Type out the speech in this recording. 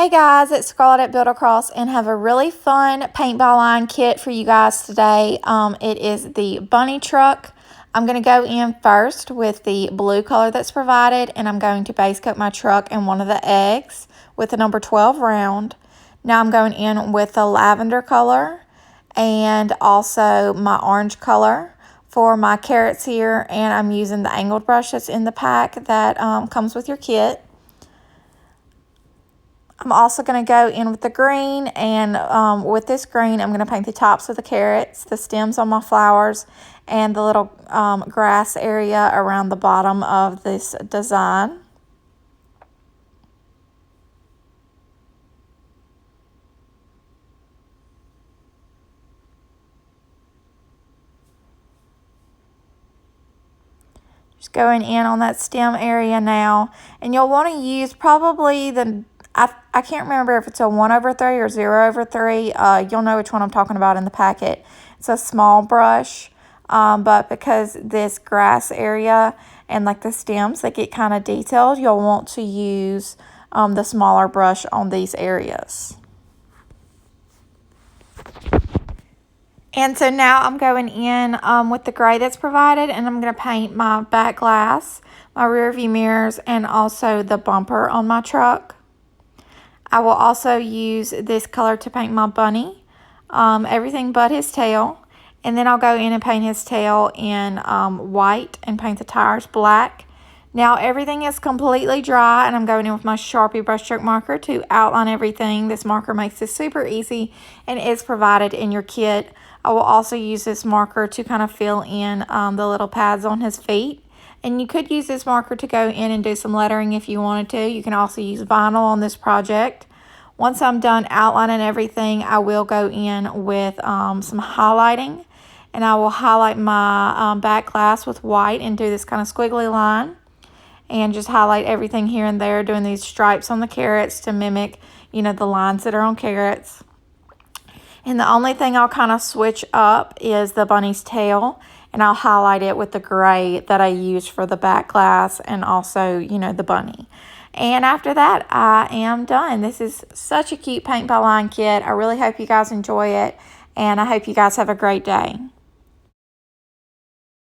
Hey guys, it's Scarlett at Build Across and have a really fun paint by line kit for you guys today. It is the bunny truck. I'm going to go in first with the blue color that's provided, and I'm going to base coat my truck in one of the eggs with the number 12 round. Now I'm going in with the lavender color and also my orange color for my carrots here, and I'm using the angled brush that's in the pack that comes with your kit. I'm also going to go in with the green, and with this green, I'm going to paint the tops of the carrots, the stems on my flowers, and the little grass area around the bottom of this design. Just going in on that stem area now, and you'll want to use probably I can't remember if it's a 1/3 or 0/3. You'll know which one I'm talking about in the packet. It's a small brush, but because this grass area and like the stems, they get kind of detailed, you'll want to use the smaller brush on these areas. And so now I'm going in with the gray that's provided, and I'm going to paint my back glass, my rear view mirrors, and also the bumper on my truck. I will also use this color to paint my bunny, everything but his tail. And then I'll go in and paint his tail in white and paint the tires black. Now everything is completely dry, and I'm going in with my Sharpie brushstroke marker to outline everything. This marker makes this super easy and is provided in your kit. I will also use this marker to kind of fill in the little pads on his feet. And you could use this marker to go in and do some lettering if you wanted to. You can also use vinyl on this project. Once I'm done outlining everything, I will go in with some highlighting. And I will highlight my back glass with white and do this kind of squiggly line. And just highlight everything here and there, doing these stripes on the carrots to mimic, you know, the lines that are on carrots. And the only thing I'll kind of switch up is the bunny's tail. And I'll highlight it with the gray that I used for the back glass and also, you know, the bunny. And after that, I am done. This is such a cute paint by line kit. I really hope you guys enjoy it, and I hope you guys have a great day.